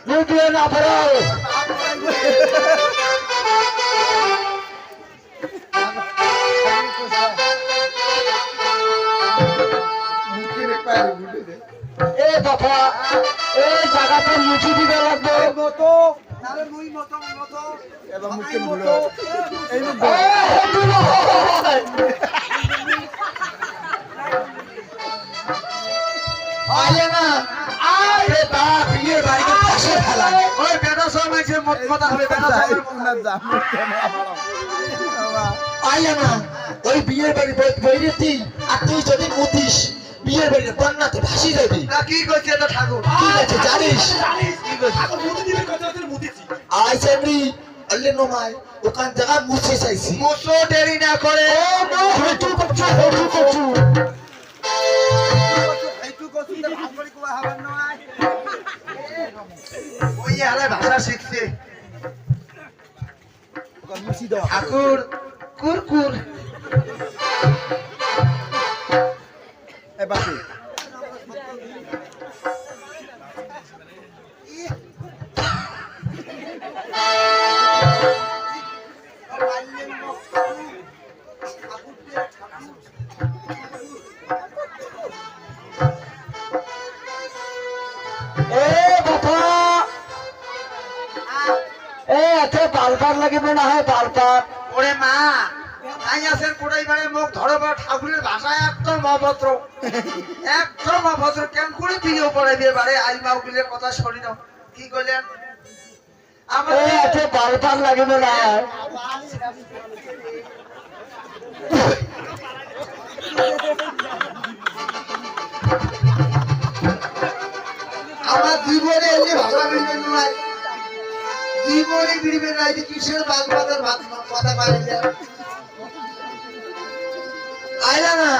বুঝিয়ে না পড়ো এ বাবা এই জায়গাটা মুছি দিতে লাগবে মতো নারে মুই মতো মতো এবার মুখে মুড়ো এই আয় না আরে বাপ বিয়ে বাড়িতে পাশে ফেলা ওই বেটা সব আছে মত কথা হবে বেটা সব পুনার দাম আয় না ওই বিয়ের বাড়ি বইরেতি আর তুই যদি মুতিস বিয়ের বাড়িতে বন্যাতে ভাসি যাবি না কি কইছে তো ঠাকুর ঠিক আছে জানিস কি কইছে ঠাকুর মুতি দিবে কত দিন মুতিছি আই সেমরি আল্লে নোমাই ওখান জায়গা মুছে চাইছি মুসো দেরি না করে ও নো হেতু করছো হেতু করছো এইটু কইছে তো ভাবরি কোয়া হবে নয় ওই আরে ভাষা শিখছে মুছি দাও ঠাকুর কুরকুর এ বাকি এ বাবা এ এতে বালপার লাগিব না হয় বালপার ওরে মা আইয়াসের কোড়াইবারে মুখ ধরবা ঠাকুরের ভাষায় একদম অভদ্র একদম অভদ্র কেন করে বিয়ে পড়াইবে বারে আই মাউকিলের কথা শুনি না কি কইলেন এ এতে বালপার লাগিব না হয় আমার জীবনে এলে ভাষা বিড়বে নয় জীবনে বিড়বে নাই যে কিসের বাগবাদের কথা পাইলে আইলা না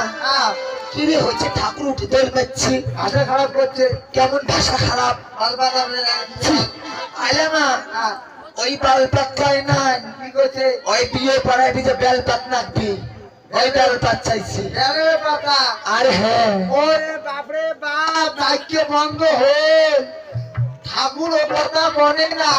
কি রে হচ্ছে ঠাকুর উঠে দোল পাচ্ছি ভাষা খারাপ করছে কেমন ভাষা খারাপ বালবাদার আইলা না ওই বালপাত চাই নাই কি করছে ওই বিয়ে পড়াইবি যে বেলপাত নাকবি ওই বেলপাত চাইছি আরে বাবা আরে হ্যাঁ ওরে বাপরে বাপ বাক্য বন্ধ হল ঠাকুর ও কথা বনে না